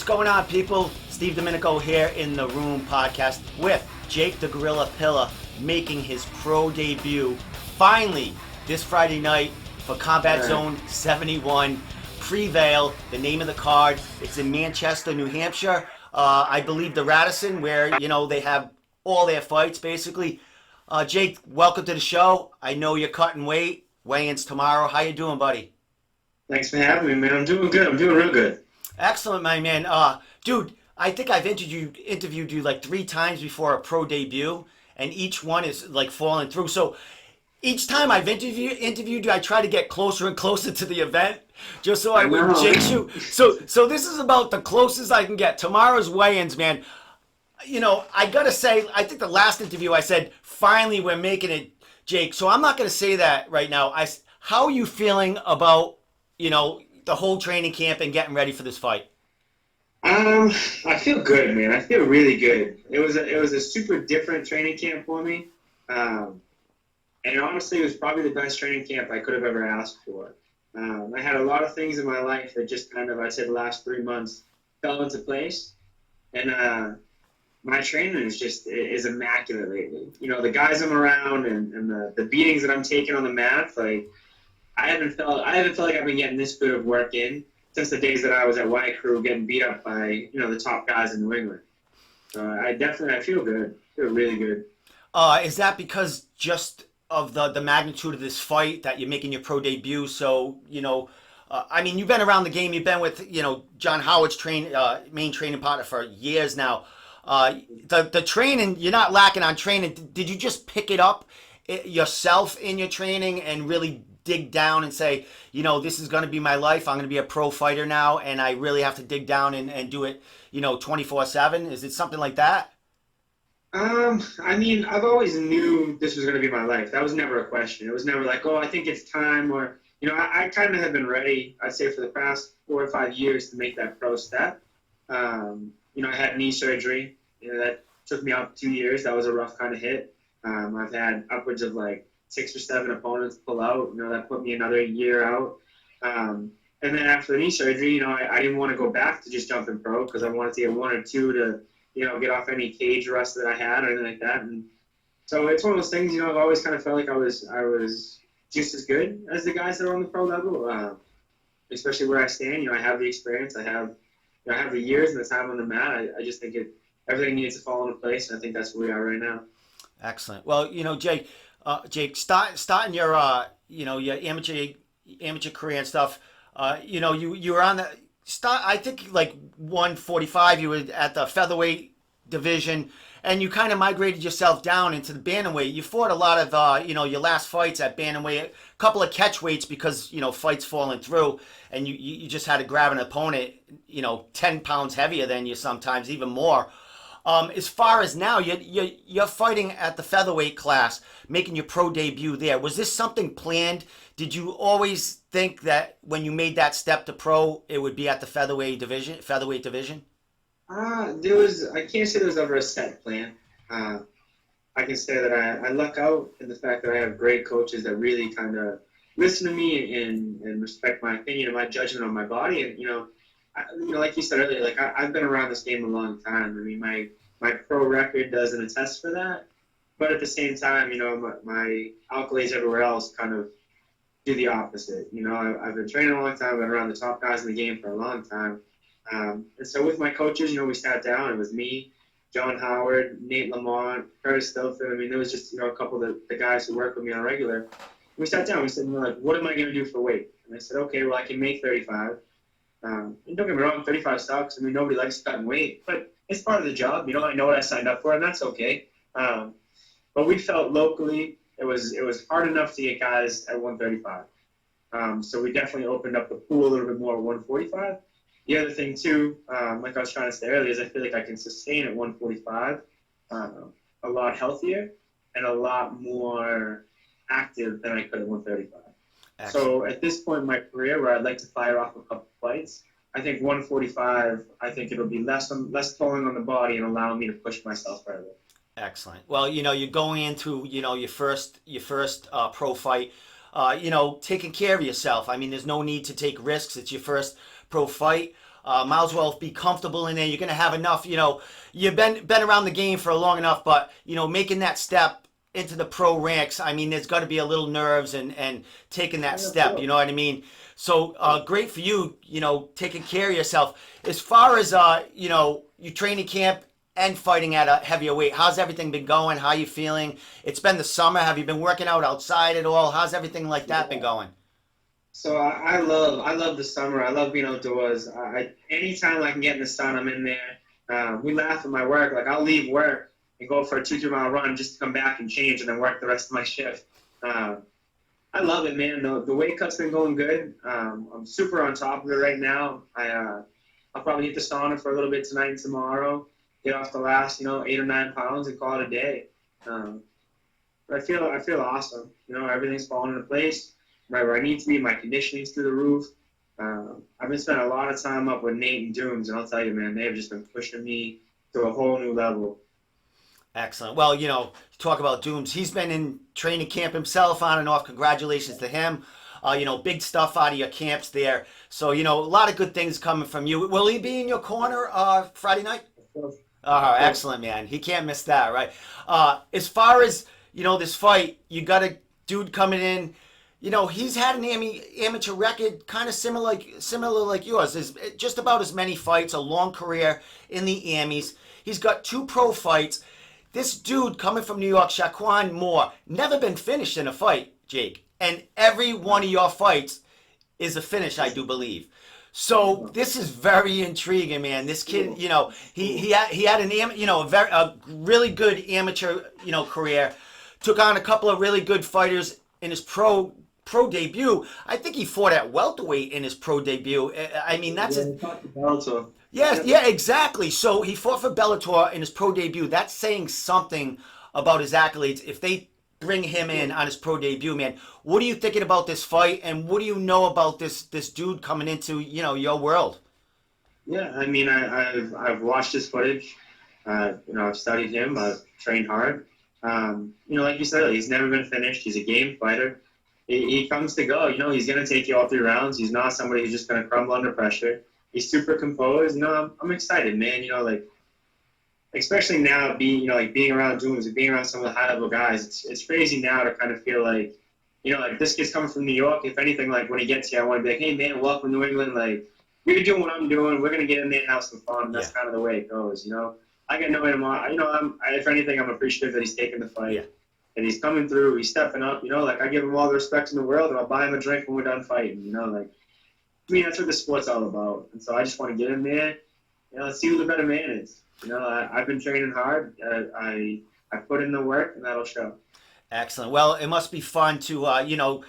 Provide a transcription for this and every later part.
What's going on, people? Steve Domenico here in the Room podcast with Jake the Gorilla Pilla making his pro debut finally this Friday night for Combat Zone 71. Prevail, the name of the card. It's in Manchester, New Hampshire. I believe the Radisson, where, you know, they have all their fights, basically. Jake, welcome to the show. I know you're cutting weight. Weigh-ins tomorrow. How you doing, buddy? Thanks for having me, man. I'm doing good. I'm doing real good. Excellent, my man. Dude, I think I've interviewed you like 3 times before a pro debut, and each one is like falling through. So each time I've interviewed you, I try to get closer and closer to the event, just so I would jinx you. So this is about the closest I can get. Tomorrow's weigh-ins, man. You know, I gotta say, I think the last interview I said, finally we're making it, Jake. So I'm not gonna say that right now. How are you feeling about, you know, the whole training camp and getting ready for this fight? I feel good, man. I feel really good. It was a super different training camp for me. And honestly, it was probably the best training camp I could have ever asked for. I had a lot of things in my life that just kind of, I'd say the last 3 months fell into place. And my training is immaculate lately. You know, the guys I'm around and the beatings that I'm taking on the mat, like, I haven't felt like I've been getting this good of work in since the days that I was at White Crew getting beat up by, you know, the top guys in New England. So I feel good. I feel really good. Is that because just of the magnitude of this fight that you're making your pro debut? So, you know, I mean, you've been around the game. You've been with, you know, John Howard's main training partner for years now. The training, you're not lacking on training. Did you just pick it up yourself in your training and really dig down and say, you know, this is going to be my life. I'm going to be a pro fighter now, and I really have to dig down and do it, you know, 24/7? Is it something like that? I mean, I've always knew this was going to be my life. That was never a question. It was never like, oh, I think it's time, or, you know, I kind of have been ready, I'd say, for the past 4 or 5 years to make that pro step. You know, I had knee surgery. You know, that took me out 2 years. That was a rough kind of hit. I've had upwards of like 6 or 7 opponents pull out. You know, that put me another year out. And then after the knee surgery, you know, I didn't want to go back to just jumping pro because I wanted to get 1 or 2 to, you know, get off any cage rust that I had or anything like that. And so it's one of those things, you know, I've always kind of felt like I was just as good as the guys that are on the pro level, especially where I stand. You know, I have the experience. I have the years and the time on the mat. I just think everything needs to fall into place, and I think that's where we are right now. Excellent. Well, you know, Jake, starting your, you know, your amateur career and stuff, you know, you were on the start, I think like 145, you were at the featherweight division, and you kind of migrated yourself down into the bantamweight. You fought a lot of, you know, your last fights at bantamweight, a couple of catch weights because, you know, fights falling through, and you just had to grab an opponent, you know, 10 pounds heavier than you, sometimes even more. As far as now, you're fighting at the featherweight class, making your pro debut there. Was this something planned? Did you always think that when you made that step to pro, it would be at the featherweight division? I can't say there was ever a set plan. I can say that I luck out in the fact that I have great coaches that really kind of listen to me and respect my opinion and my judgment on my body. And, you know, like you said earlier, like I've been around this game a long time. I mean, my pro record doesn't attest for that. But at the same time, you know, my accolades everywhere else kind of do the opposite. You know, I've been training a long time. I've been around the top guys in the game for a long time. And so with my coaches, you know, we sat down. It was me, John Howard, Nate Lamont, Curtis Stilton. I mean, there was just, you know, a couple of the guys who work with me on a regular. We sat down. We said, like, what am I going to do for weight? And I said, okay, well, I can make 35. And don't get me wrong, 35 sucks. I mean, nobody likes cutting weight, but it's part of the job. You know, I know what I signed up for, and that's okay. But we felt locally it was hard enough to get guys at 135. So we definitely opened up the pool a little bit more at 145. The other thing, too, like I was trying to say earlier, is I feel like I can sustain at 145 a lot healthier and a lot more active than I could at 135. Excellent. So at this point in my career where I'd like to fire off a couple fights, I think 145, I think it'll be less tolling on the body and allow me to push myself further. Excellent. Well, you know, you're going into, you know, your first pro fight, you know, taking care of yourself. I mean, there's no need to take risks. It's your first pro fight. Might as well be comfortable in there. You're going to have enough, you've been around the game for long enough, but, making that step into the pro ranks, I mean, there's got to be a little nerves and taking that step, you know what I mean? So great for you, taking care of yourself. As far as, your training camp and fighting at a heavier weight, how's everything been going? How you feeling? It's been the summer. Have you been working out outside at all? How's everything like that been going? So I love the summer. I love being outdoors. Anytime I can get in the sun, I'm in there. We laugh at my work. Like I'll leave work and go for a 2-3 mile run just to come back and change and then work the rest of my shift. I love it, man. The weight cut's been going good. I'm super on top of it right now. I'll probably hit the sauna for a little bit tonight and tomorrow. Get off the last 8 or 9 pounds and call it a day. But I feel awesome. Everything's falling into place. Right where I need to be, my conditioning's through the roof. I've been spending a lot of time up with Nate and Dooms, and I'll tell you, man, they've just been pushing me to a whole new level. Excellent. Well, talk about Dooms. He's been in training camp himself on and off. Congratulations to him. Big stuff out of your camps there. So, a lot of good things coming from you. Will he be in your corner Friday night? Excellent, man. He can't miss that, right? As far as, this fight, you got a dude coming in. He's had an amateur record kind of similar like yours. There's just about as many fights, a long career in the Amis. He's got 2 pro fights. This dude coming from New York, Shaquan Moore, never been finished in a fight, Jake. And every one of your fights is a finish, I do believe. So this is very intriguing, man. This kid, he had a really good amateur, career. Took on a couple of really good fighters in his pro debut. I think he fought at welterweight in his pro debut. I mean, that's Bellator. Yes, yeah, exactly. So he fought for Bellator in his pro debut. That's saying something about his accolades. If they bring him in on his pro debut, man, what are you thinking about this fight, and what do you know about this dude coming into your world? Yeah, I mean, I've watched his footage. I've studied him. I've trained hard. Like you said, he's never been finished. He's a game fighter. He comes to go. He's going to take you all 3 rounds. He's not somebody who's just going to crumble under pressure. He's super composed. I'm excited, man. Especially now being around Dooms and being around some of the high-level guys. It's crazy now to kind of feel like, this kid's coming from New York. If anything, like when he gets here, I want to be like, hey, man, welcome to New England. Like, you're doing what I'm doing. We're going to get in there and have some fun. That's kind of the way it goes, I got no animosity. If anything, I'm appreciative that he's taking the fight. Yeah. And he's coming through. He's stepping up. I give him all the respect in the world, and I'll buy him a drink when we're done fighting. That's what the sport's all about. And so I just want to get in there. Let's see who the better man is. I've been training hard. I put in the work, and that'll show. Excellent. Well, it must be fun to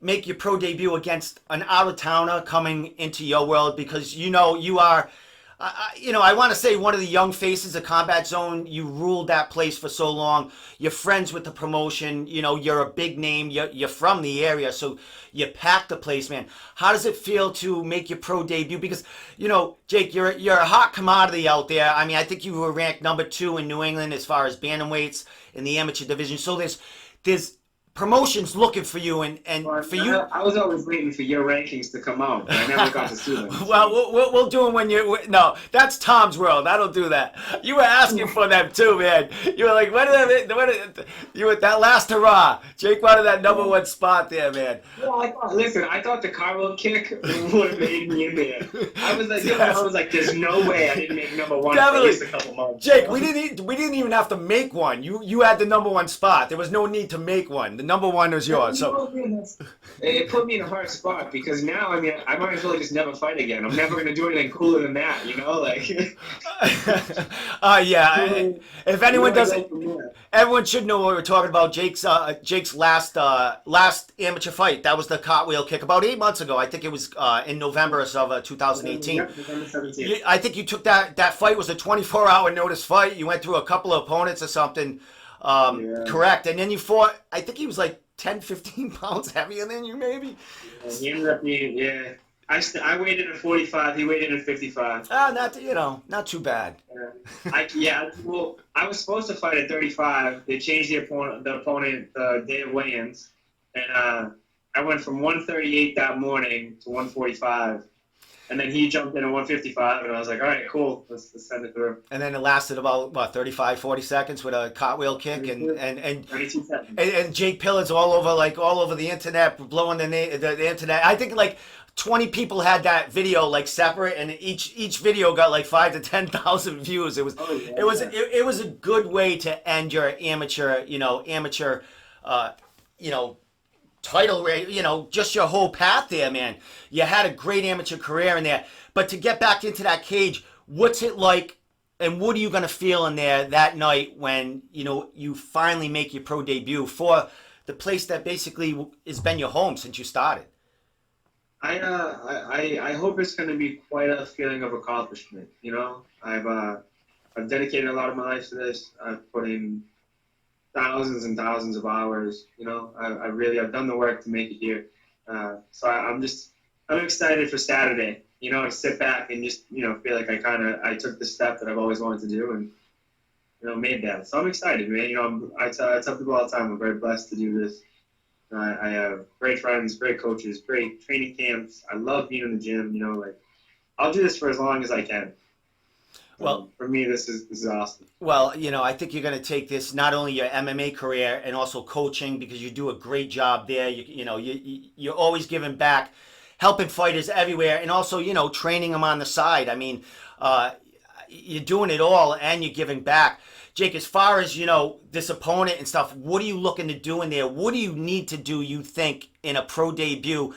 make your pro debut against an out-of-towner coming into your world, because you are. I want to say one of the young faces of Combat Zone. You ruled that place for so long. You're friends with the promotion. You're a big name. You're from the area, so you packed the place, man. How does it feel to make your pro debut? Because, Jake, you're a hot commodity out there. I mean, I think you were ranked number 2 in New England as far as bantamweights in the amateur division. So there's promotions looking for you, and for you. I was always waiting for your rankings to come out, but I never got to see them. Well, we'll do them when you. No, that's Tom's world. I don't do that. You were asking for them too, man. You were like, you were that last hurrah. Jake wanted that number 1 spot there, man. Well, I thought the carbo kick would have made me in there. I was like, there's no way I didn't make number 1 Definitely. for at least a couple months. Jake, we didn't even have to make one. You had the number 1 spot. There was no need to make one. The number 1 was yours. So it put me in a hard spot, because now I might as well just never fight again. I'm never gonna do anything cooler than that, yeah. If anyone doesn't, everyone should know what we're talking about. Jake's last amateur fight. That was the cartwheel kick about 8 months ago. I think it was in November of 2018. November 17th. I think you took that fight was a 24-hour notice fight. You went through a couple of opponents or something. Correct. And then you fought, I think he was like 10, 15 pounds heavier than you, maybe? He ended up being, I weighed in at 45, he weighed in at 55. Not too bad. Well, I was supposed to fight at 35. They changed the opponent the day of weigh-ins. And I went from 138 that morning to 145. And then he jumped in at 155, and I was like, all right, cool, let's send it through. And then it lasted about, what, 35, 40 seconds with a cartwheel kick. And 22 seconds. and Jake Pilla's all over the internet, blowing the internet. I think like 20 people had that video like separate, and each video got like 5 to 10,000 views. It was it was a good way to end your amateur title race, just your whole path there, man. You had a great amateur career in there, but to get back into that cage, what's it like, and what are you going to feel in there that night when you finally make your pro debut for the place that basically has been your home since you started? I hope it's going to be quite a feeling of accomplishment. I've dedicated a lot of my life to this. I've put in thousands and thousands of hours. I've done the work to make it here. So I'm excited for Saturday. I sit back and just feel like I took the step that I've always wanted to do and made that. So I'm excited, man. I tell people all the time I'm very blessed to do this. I have great friends, great coaches, great training camps. I love being in the gym. I'll do this for as long as I can. Well, for me, this is awesome. Well, I think you're going to take this, not only your MMA career and also coaching, because you do a great job there. You're always giving back, helping fighters everywhere, and also training them on the side. I mean, you're doing it all and you're giving back. Jake, as far as this opponent and stuff, what are you looking to do in there? What do you need to do, you think, in a pro debut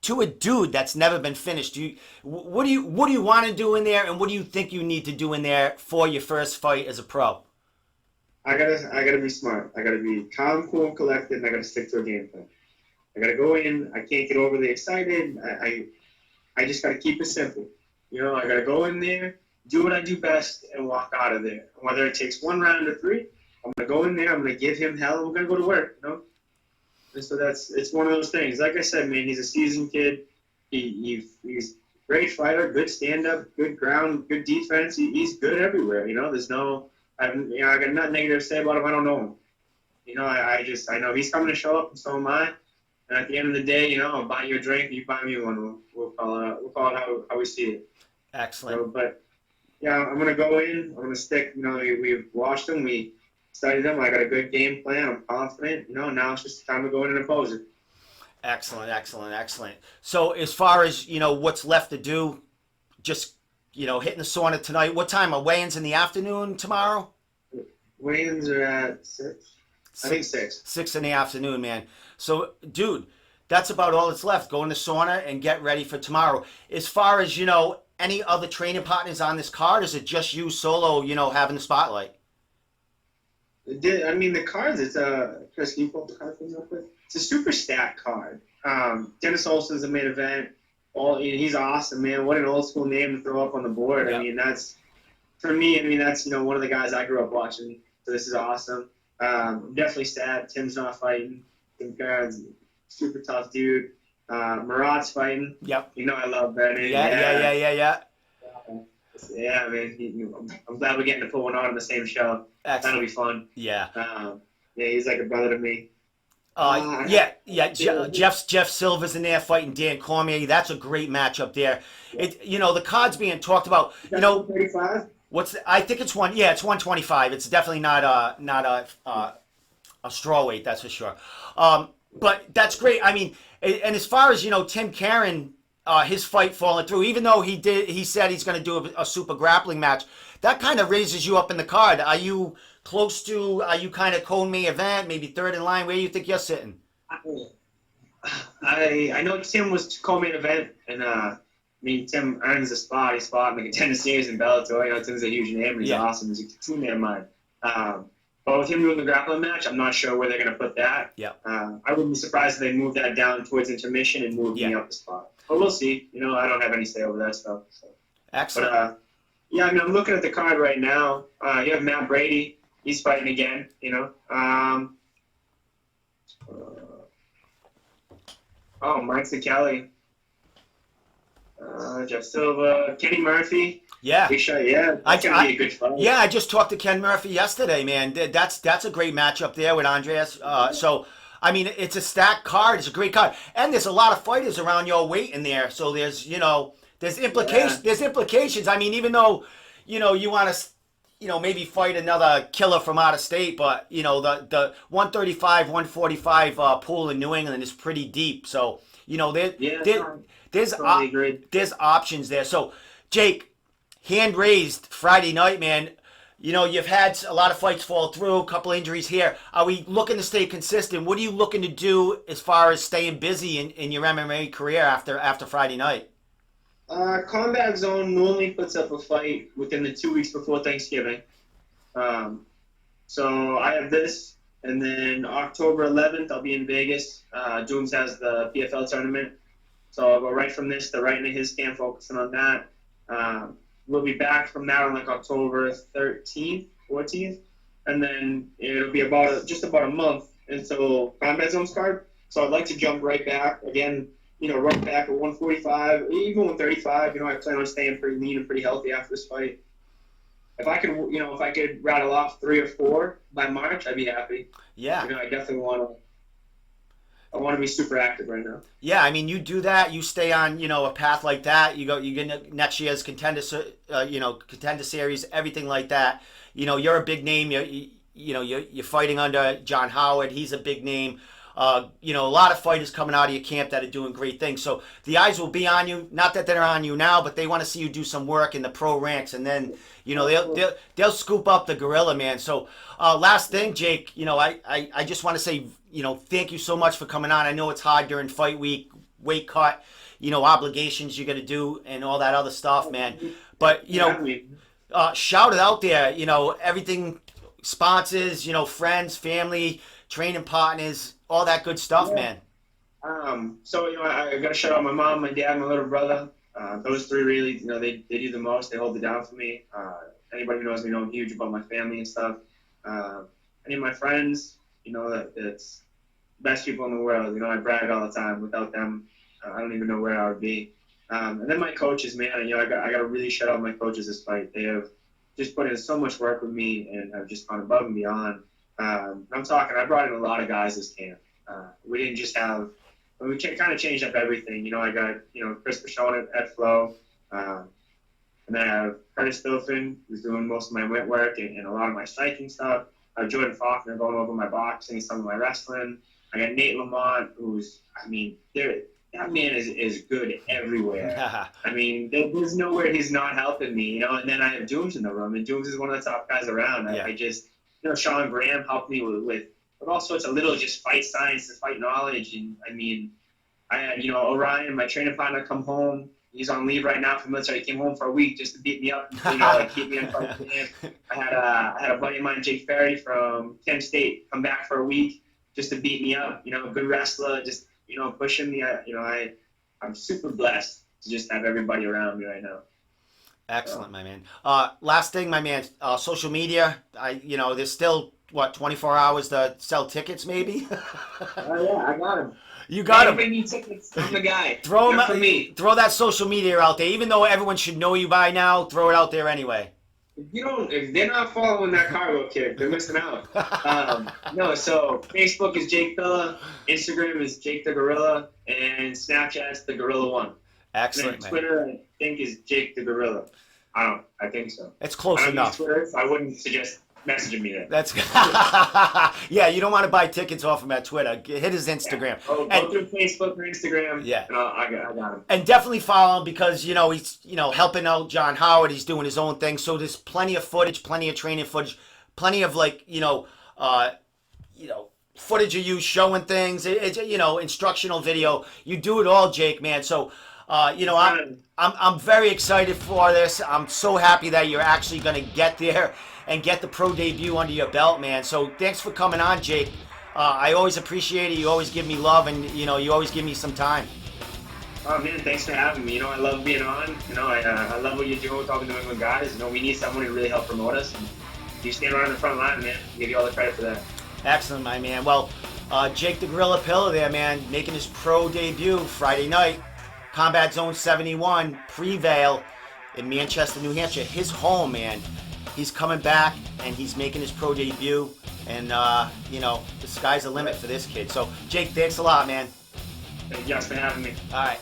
to a dude that's never been finished? What do you want to do in there, and what do you think you need to do in there for your first fight as a pro? I gotta be smart. I gotta be calm, cool, and collected, and I gotta stick to a game plan. I gotta go in. I can't get overly excited. I just gotta keep it simple. I gotta go in there, do what I do best, and walk out of there. Whether it takes 1 round or 3, I'm gonna go in there. I'm gonna give him hell, and we're gonna go to work. And so it's one of those things. Like I said, man, he's a seasoned kid. He's a great fighter, good stand-up, good ground, good defense. He's good everywhere. There's I got nothing negative to say about him. I don't know him. I know he's coming to show up, and so am I. And at the end of the day, I'll buy you a drink, you buy me one. We'll call it how we see it. Excellent. But yeah, I'm gonna go in. I'm gonna stick. We've watched him. We studied him. I got a good game plan. I'm confident. Now it's just time to go in and oppose it. Excellent. So as far as what's left to do, just hitting the sauna tonight. What time are weigh-ins in the afternoon tomorrow? Weigh-ins are at 6. I think 6. 6 in the afternoon, man. So, dude, that's about all that's left. Go in the sauna and get ready for tomorrow. As far as any other training partners on this card, is it just you solo? Having the spotlight. The cards, it's Chris, can you pull up the card for me real quick? It's a super stacked card. Dennis Olson's the main event. He's awesome, man. What an old school name to throw up on the board. Yep. That's, for me, that's, one of the guys I grew up watching. So this is awesome. Definitely sad. Tim's not fighting. Tim Carr's super tough dude. Murat's fighting. Yep. I love that. Yeah. Yeah, man. I'm glad we're getting to put one on the same show. Excellent. That'll be fun. Yeah. He's like a brother to me. Jeff Silva's in there fighting Dan Cormier. That's a great matchup there. The card's being talked about. 35. I think it's one. Yeah, it's 125. It's definitely not a strawweight. That's for sure. But that's great. I mean, and as far as Tim Karen, his fight falling through, even though he said he's going to do a super grappling match, that kind of raises you up in the card. Are you close to? Are you kind of co-main event, maybe third in line? Where do you think you're sitting? I know Tim was co-main event, and Tim earns a spot. He fought in the Contender Series in Bellator. Tim's a huge name, and he's awesome. He's a teammate of mine. But with him doing the grappling match, I'm not sure where they're going to put that. Yeah. I wouldn't be surprised if they move that down towards intermission and move me up the spot. But we'll see. I don't have any say over that stuff. So. Excellent. But, I'm looking at the card right now. You have Matt Brady. He's fighting again, Mike Kelly. Jeff Silva. Kenny Murphy. Yeah. Big shot, yeah. That's going to be a good fight. Yeah, I just talked to Ken Murphy yesterday, man. That's a great matchup there with Andreas. So, it's a stacked card. It's a great card. And there's a lot of fighters around your weight in there. So there's There's implications. Yeah. There's implications. I mean, even though, you want to, maybe fight another killer from out of state, but the 135, 145 pool in New England is pretty deep. So Yeah, there's totally agree. there's options there. So Jake, hand raised Friday night, man. You've had a lot of fights fall through, a couple injuries here. Are we looking to stay consistent? What are you looking to do as far as staying busy in your MMA career after Friday night? Combat Zone normally puts up a fight within the 2 weeks before Thanksgiving. So I have this, and then October 11th I'll be in Vegas. Dooms has the PFL tournament, so I'll go right from this to right into his camp, focusing on that. We'll be back from that on like October 13th, 14th, and then it'll be just about a month until Combat Zone's card. So I'd like to jump right back again. Right back at 145, even 135. I plan on staying pretty lean and pretty healthy after this fight. If I could rattle off 3 or 4 by March, I'd be happy. Yeah. I definitely want to be super active right now. Yeah, I mean, you do that, you stay on, a path like that. You get next year's contender series, everything like that. You're a big name. You're fighting under John Howard. He's a big name. A lot of fighters coming out of your camp that are doing great things. So the eyes will be on you. Not that they're on you now, but they want to see you do some work in the pro ranks, and then they'll scoop up the gorilla, man. So last thing, Jake, I just want to say thank you so much for coming on. I know it's hard during fight week, weight cut, obligations you got to do and all that other stuff, man. But shout it out there. Everything, sponsors, friends, family, training partners, all that good stuff, man. So I got to shout out my mom, my dad, my little brother. Those 3 really, they do the most. They hold it down for me. Anybody who knows me know I'm huge about my family and stuff. Any of my friends, that's the best people in the world. I brag all the time. Without them, I don't even know where I would be. And then my coaches, man. I got to really shout out my coaches this fight. They have just put in so much work with me and have just gone above and beyond. I brought in a lot of guys this camp. We didn't just have, we kind of changed up everything. I got, Chris Pashon at Flow. And then I have Curtis Dilfin, who's doing most of my weight work and a lot of my striking stuff. I have Jordan Faulkner going over my boxing, some of my wrestling. I got Nate Lamont, that man is good everywhere. There's nowhere he's not helping me, And then I have Dooms in the room, and Dooms is one of the top guys around. Yeah. I just, Sean Graham helped me with all sorts of little just fight science and fight knowledge. And I had, Orion, my training partner, come home. He's on leave right now from military. He came home for a week just to beat me up, keep me in fight camp. I had a buddy of mine, Jake Ferry from Kent State, come back for a week just to beat me up. A good wrestler, just pushing me. I'm super blessed to just have everybody around me right now. Excellent, my man. Last thing, my man, social media. There's still 24 hours to sell tickets, maybe. Oh yeah, I got him. You got him. Bring me tickets. I'm the guy. Throw them for me. Throw that social media out there, even though everyone should know you by now. Throw it out there anyway. If they're not following that cargo kick, they're missing out. So Facebook is Jake Pilla, Instagram is Jake the Gorilla, and Snapchat's the Gorilla One. Excellent, and then Twitter, I think, is Jake the Gorilla. I think so. It's close enough. Twitter, so I wouldn't suggest messaging me there. That's yeah. You don't want to buy tickets off him at Twitter. Hit his Instagram. Yeah. Go through Facebook or Instagram. Yeah. And I got him. And definitely follow him because he's helping out John Howard. He's doing his own thing. So there's plenty of footage, plenty of training footage, plenty of footage of you showing things. It's instructional video. You do it all, Jake, man. So. I'm very excited for this. I'm so happy that you're actually going to get there and get the pro debut under your belt, man. So thanks for coming on, Jake. I always appreciate it. You always give me love, and you always give me some time. Oh man, thanks for having me. I love being on. I love what you're doing with all the New England guys. We need someone to really help promote us. And you stand right on the front line, man. I give you all the credit for that. Excellent, my man. Well, Jake the Gorilla Pilla there, man, making his pro debut Friday night. Combat Zone 71, Prevail in Manchester, New Hampshire. His home, man. He's coming back, and he's making his pro debut. And, the sky's the limit for this kid. So, Jake, thanks a lot, man. Thank you guys for having me. All right.